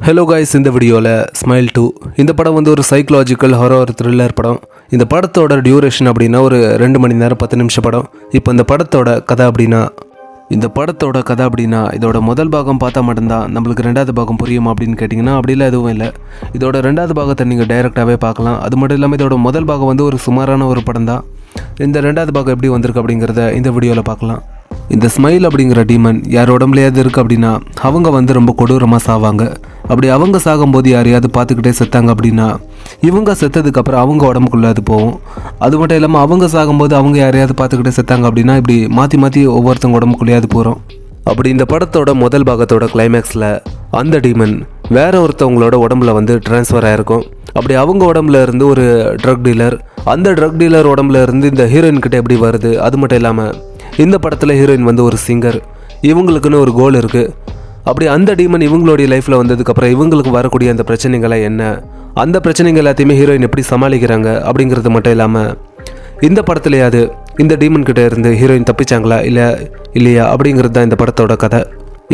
Hello guys, இந்த வீடியோவில் smile 2 இந்த படம் வந்து ஒரு சைக்கலாஜிக்கல் ஹாரர் த்ரில்லர் படம். இந்த படத்தோட டியூரேஷன் அப்படின்னா ஒரு 2 மணி நேரம் 10 நிமிஷம் படம். இப்போ இந்த படத்தோட கதை அப்படின்னா இதோட முதல் பாகம் பார்த்தா மட்டும்தான் நம்மளுக்கு ரெண்டாவது பாகம் புரியும் அப்படின்னு கேட்டிங்கன்னா அப்படிலாம் எதுவும் இல்லை. இதோட ரெண்டாவது பாகத்தை நீங்கள் டைரெக்டாகவே பார்க்கலாம். அது மட்டும் இல்லாமல் இதோட முதல் பாகம் வந்து ஒரு சுமாரான ஒரு படம் தான். இந்த ரெண்டாவது பாகம் எப்படி வந்திருக்கு அப்படிங்கிறத இந்த வீடியோவில் பார்க்கலாம். இந்த ஸ்மைல் அப்படிங்கிற டீமன் யார் உடம்புலையாவது இருக்குது அப்படின்னா அவங்க வந்து ரொம்ப கொடூரமாக சாவாங்க. அப்படி அவங்க சாகும்போது யாரையாவது பார்த்துக்கிட்டே செத்தாங்க அப்படின்னா இவங்க செத்ததுக்கப்புறம் அவங்க உடம்புக்குள்ளே அது போகும். அது மட்டும் இல்லாமல் அவங்க சாகும்போது அவங்க யாரையாவது பார்த்துக்கிட்டே செத்தாங்க அப்படின்னா இப்படி மாற்றி மாற்றி ஒவ்வொருத்தவங்க உடம்புக்குள்ளேயே அது போகிறோம். அப்படி இந்த படத்தோட முதல் பாகத்தோட கிளைமேக்ஸில் அந்த டீமன் வேற ஒருத்தவங்களோட உடம்புல வந்து ட்ரான்ஸ்ஃபர் ஆகிருக்கும். அப்படி அவங்க உடம்புல இருந்து ஒரு ட்ரக் டீலர், அந்த ட்ரக் டீலர் உடம்புல இருந்து இந்த ஹீரோயின் கிட்ட எப்படி வருது. அது மட்டும் இல்லாமல் இந்த படத்தில் ஹீரோயின் வந்து ஒரு சிங்கர், இவங்களுக்குன்னு ஒரு கோல் இருக்குது. அப்படி அந்த டீமன் இவங்களுடைய லைஃப்பில் வந்ததுக்கப்புறம் இவங்களுக்கு வரக்கூடிய அந்த பிரச்சனைகளை என்ன, அந்த பிரச்சனைகள் எல்லாத்தையுமே ஹீரோயின் எப்படி சமாளிக்கிறாங்க அப்படிங்கிறது மட்டும் இல்லாமல் இந்த படத்துலையாவது இந்த டீமன் கிட்டே இருந்து ஹீரோயின் தப்பிச்சாங்களா இல்லையா அப்படிங்கிறது தான் இந்த படத்தோட கதை.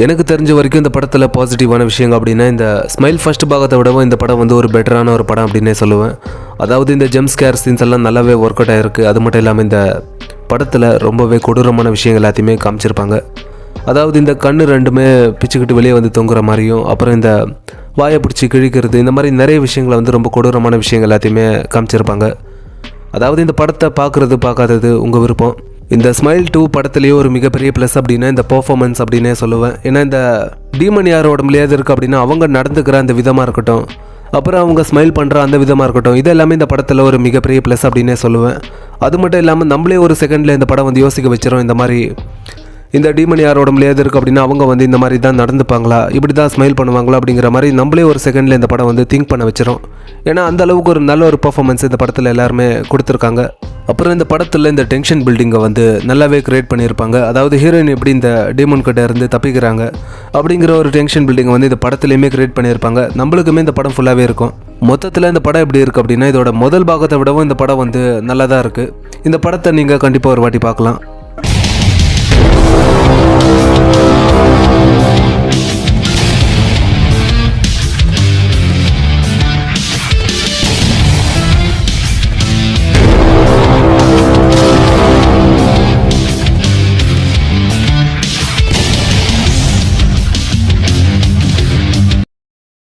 எனக்கு தெரிஞ்ச வரைக்கும் இந்த படத்தில் பாசிட்டிவான விஷயங்கள் அப்படின்னா இந்த ஸ்மைல் ஃபர்ஸ்ட் பாகத்தை விடவும் இந்த படம் வந்து ஒரு பெட்டரான ஒரு படம் அப்படின்னே சொல்லுவேன். அதாவது இந்த ஜம்ப் ஸ்கேர் சீன்ஸ் எல்லாம் நல்லாவே ஒர்க் அவுட் ஆகிருக்கு. அது மட்டும் இல்லாமல் இந்த படத்தில் ரொம்பவே கொடூரமான விஷயங்கள் எல்லாத்தையுமே காமிச்சிருப்பாங்க. அதாவது இந்த கண்ணு ரெண்டுமே பிச்சுக்கிட்டு வெளியே வந்து தொங்குற மாதிரியும், அப்புறம் இந்த வாயை பிடிச்சி கிழிக்கிறது, இந்த மாதிரி நிறைய விஷயங்களை வந்து ரொம்ப கொடூரமான விஷயங்கள் எல்லாத்தையுமே காமிச்சிருப்பாங்க. அதாவது இந்த படத்தை பார்க்காதது உங்கள் விருப்பம். இந்த ஸ்மைல் 2 படத்துலேயே ஒரு மிகப்பெரிய ப்ளஸ் அப்படின்னா இந்த பர்ஃபார்மன்ஸ் அப்படின்னே சொல்லுவேன். ஏன்னா இந்த டீமன் யார் உடம்புலையாவது இருக்குது அப்படின்னா அவங்க நடந்துக்கிற அந்த விதமாக இருக்கட்டும், அப்புறம் அவங்க ஸ்மைல் பண்ணுற அந்த விதமாக இருக்கட்டும், இது எல்லாமே இந்த படத்தில் ஒரு மிகப்பெரிய ப்ளஸ் அப்படின்னே சொல்லுவேன். அது மட்டும் இல்லாமல் நம்மளே ஒரு செகண்டில் இந்த படம் வந்து யோசிக்க வச்சிடும். இந்த மாதிரி இந்த டீமன் யார் உடம்புலையாவது இருக்குது அப்படின்னா அவங்க வந்து இந்த மாதிரி தான் நடந்துப்பாங்களா, இப்படி தான் ஸ்மைல் பண்ணுவாங்களா அப்படிங்கிற மாதிரி நம்மளே ஒரு செகண்டில் இந்த படம் வந்து திங்க் பண்ண வச்சிடும். ஏன்னா அந்த அளவுக்கு ஒரு நல்ல ஒரு பர்ஃபார்மன்ஸ் இந்த படத்தில் எல்லாருமே கொடுத்துருக்காங்க. அப்புறம் இந்த படத்தில் இந்த டென்ஷன் பில்டிங்கை வந்து நல்லாவே கிரியேட் பண்ணியிருப்பாங்க. அதாவது ஹீரோயின் எப்படி இந்த டீமன் கிட்ட இருந்து தப்பிக்கிறாங்க அப்படிங்கிற ஒரு டென்ஷன் பில்டிங்கை வந்து இந்த படத்துலையுமே கிரியேட் பண்ணியிருப்பாங்க. நம்மளுக்குமே இந்த படம் ஃபுல்லாகவே இருக்கும். மொத்தத்தில் இந்த படம் எப்படி இருக்குது அப்படின்னா இதோட முதல் பாகத்தை விடவும் இந்த படம் வந்து நல்லா தான் இருக்குது. இந்த படத்தை நீங்கள் கண்டிப்பாக ஒரு வாட்டி பார்க்கலாம்.